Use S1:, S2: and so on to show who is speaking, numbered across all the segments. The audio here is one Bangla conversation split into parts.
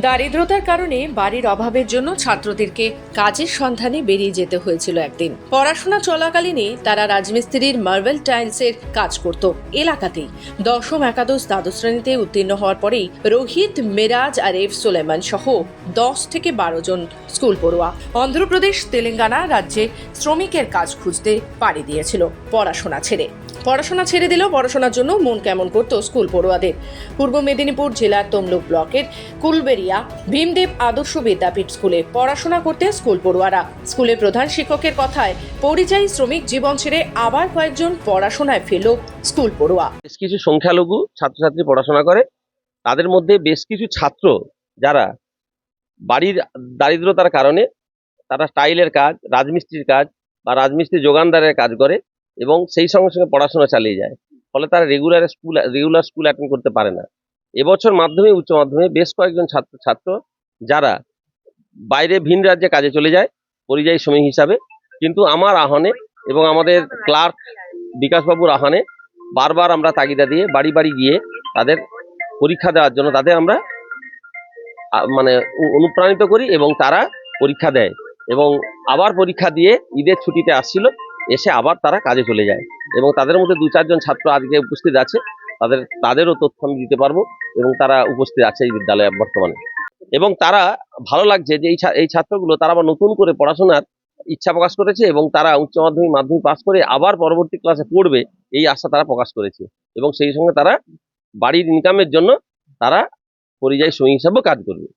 S1: দারিদ্রতার কারণে বাড়ির অভাবের জন্য ছাত্রদেরকে কাজের সন্ধানে বেরিয়ে যেতে হয়েছিল একদিন। পড়াশোনা চলাকালীনই তারা রাজমিস্ত্রির মার্বেল টাইলসের কাজ করত। এলাকাতেই দশম, একাদশ, দ্বাদশ শ্রেণীতে উত্তীর্ণ হওয়ার পরেই রোহিত, মেরাজ আর এফ সোলেমান সহ 10 থেকে 12 জন স্কুল পড়ুয়া অন্ধ্রপ্রদেশ, তেলেঙ্গানা রাজ্যে শ্রমিকের কাজ খুঁজতে পাড়ি দিয়েছিল। পড়াশোনা ছেড়ে দিলেও পড়াশোনার জন্য মন কেমন করত স্কুল পড়ুয়াদের। পূর্ব মেদিনীপুর জেলার তমলুক ব্লকের কুলবেড়িয়া ভীমদেব আদর্শ বিদ্যাপীঠ স্কুলে পড়াশোনা করতে স্কুল পড়ুয়ারা। স্কুলের প্রধান শিক্ষকের কথায় পরিযায়ী শ্রমিক জীবন ছেড়ে আবার কয়েকজন পড়াশোনায় ফেরল স্কুল পড়ুয়া।
S2: বেশ কিছু সংখ্যালঘু ছাত্রছাত্রী পড়াশোনা করে, তাদের মধ্যে বেশ কিছু ছাত্র যারা বাড়ির দারিদ্রতার কারণে তারা টাইলের কাজ, রাজমিস্ত্রির কাজ বা রাজমিস্ত্রি যোগানদারের কাজ করে এবং সেই সঙ্গে সঙ্গে পড়াশোনা চালিয়ে যায়। ফলে তারা রেগুলার স্কুল অ্যাটেন্ড করতে পারে না। এবছর মাধ্যমিক, উচ্চ মাধ্যমিক বেশ কয়েকজন ছাত্র যারা বাইরে ভিন রাজ্যে কাজে চলে যায় পরিযায়ী শ্রমিক হিসাবে, কিন্তু আমার আহ্বানে এবং আমাদের ক্লার্ক বিকাশবাবুর আহ্বানে বারবার আমরা তাগিদা দিয়ে বাড়ি বাড়ি গিয়ে তাদের পরীক্ষা দেওয়ার জন্য তাদের আমরা অনুপ্রাণিত করি এবং তারা পরীক্ষা দেয় এবং আবার পরীক্ষা দিয়ে ঈদের ছুটিতে আসছিল, এসে আবার তারা কাজে চলে যায় এবং তাদের মধ্যে 2-4 জন ছাত্র আজকে উপস্থিত আছে। তাদেরও তথ্য আমি দিতে পারবো এবং তারা উপস্থিত আছে এই বিদ্যালয়ে বর্তমানে। এবং তারা ভালো লাগছে যে এই ছাত্রগুলো তারা আবার নতুন করে পড়াশোনার ইচ্ছা প্রকাশ করেছে এবং তারা উচ্চ মাধ্যমিক, মাধ্যমিক পাস করে আবার পরবর্তী ক্লাসে পড়বে এই আশা তারা প্রকাশ করেছে এবং সেই সঙ্গে তারা বাড়ির ইনকামের জন্য তারা পরিযায়ী শ্রমিক হিসাবেও কাজ করবে।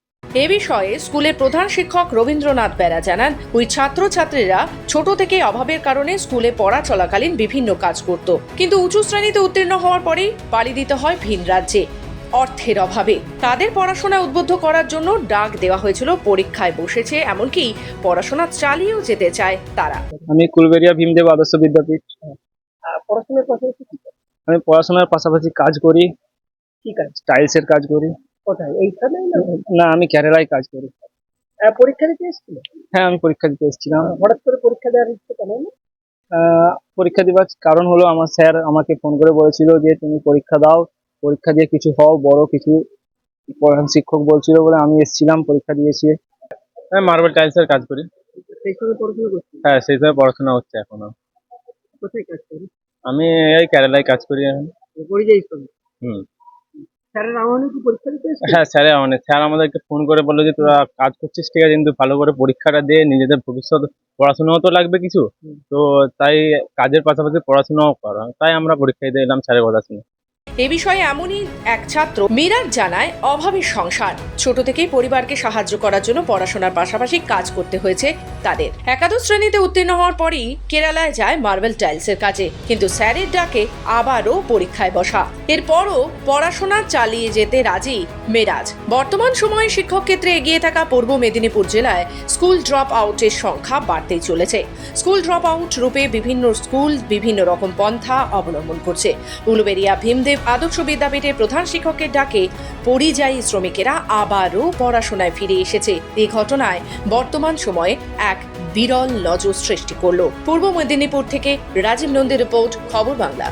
S1: এ বিষয়ে স্কুলের প্রধান শিক্ষক রবীন্দ্রনাথ বেরা জানান, ওই ছাত্রছাত্রীরা ছোট থেকে অভাবের কারণে স্কুলে পড়া চলাকালীন বিভিন্ন কাজ করত, কিন্তু উঁচু শ্রেণীতে উত্তীর্ণ হওয়ার পরেই পাড়ি দিতে হয় ভিন রাজ্যে অর্থের অভাবে। তাদের পড়াশোনা উদ্বুদ্ধ করার জন্য ডাক দেওয়া হয়েছিল, পরীক্ষায় বসেছে, এমনকি পড়াশোনা চালিয়েও যেতে চায় তারা।
S3: আমি কুলবেড়িয়া ভীমদেব আদর্শ বিদ্যাপীঠ। আমি পড়াশোনার পাশাপাশি কাজ করি।
S4: কি কাজ?
S3: টাইলসের কাজ করি।
S4: কোথায়? এইখানে
S3: না, আমি কেরালায় কাজ করি।
S4: পরীক্ষা দিতে এসেছিল?
S3: হ্যাঁ, আমি পরীক্ষা দিতে এসেছিলাম।
S4: হঠাৎ করে পরীক্ষা দেওয়ার ইচ্ছে কেন হলো?
S3: পরীক্ষা দেওয়ার কারণ হলো আমার স্যার আমাকে ফোন করে বলেছিল যে তুমি পরীক্ষা দাও, পরীক্ষা দিয়ে কিছু হও, বড় কিছু। প্রধান শিক্ষক বলছিল বলে আমি এসেছিলাম, পরীক্ষা দিয়েছি। আমি মার্বেল টাইলসের কাজ করি।
S4: সেই সময় পড়াশোনা করছি?
S3: হ্যাঁ, সেই সময় পড়াশোনা হচ্ছে এখনো।
S4: কোথায় কাজ করি?
S3: আমি এই কেরালায় কাজ করি এখন।
S4: পরিযায়ী শ্রমিক?
S3: হুম।
S4: স্যারের আহ্বানে কি পরীক্ষা দিতে এসেছিল?
S3: হ্যাঁ, স্যার আমাদেরকে ফোন করে বললো যে তোরা কাজ করছিস ঠিক আছে, কিন্তু ভালো করে পরীক্ষাটা দিয়ে নিজেদের ভবিষ্যৎ পড়াশোনাও তো লাগবে কিছু, তো তাই কাজের পাশাপাশি পড়াশোনাও করা, তাই আমরা পরীক্ষা দিতে এলাম স্যারের কথা শুনে।
S1: এ বিষয়ে এমনই এক ছাত্র মিরাজ জানায়, অভাবের সংসার, ছোট থেকেই পরিবারকে সাহায্য করার জন্য পড়াশোনার পাশাপাশি কাজ করতে হয়েছে তাদের। একাদশ শ্রেণীতে উত্তীর্ণ হওয়ার পরই কেরালায় যায় মার্বেল টাইলসের কাজে, কিন্তু স্যারের ডাকে আবারও পরীক্ষায় বসা। এরপরও পড়াশোনা চালিয়ে যেতে রাজি মেরাজ। বর্তমান সময়ে শিক্ষক ক্ষেত্রে এগিয়ে থাকা পূর্ব মেদিনীপুর জেলায় স্কুল ড্রপ আউটের সংখ্যা বাড়তেই চলেছে। স্কুল ড্রপ আউট রূপে বিভিন্ন স্কুল বিভিন্ন রকম পন্থা অবলম্বন করছে। উলুবেড়িয়া ভীমদেব আদর্শ বিদ্যাপীঠের প্রধান শিক্ষকের ডাকে পরিযায়ী শ্রমিকেরা আবারও পড়াশোনায় ফিরে এসেছে। এই ঘটনায় বর্তমান সময়ে এক বিরল নজির সৃষ্টি করল। পূর্ব মেদিনীপুর থেকে রাজীব নন্দীর রিপোর্ট, খবর বাংলা।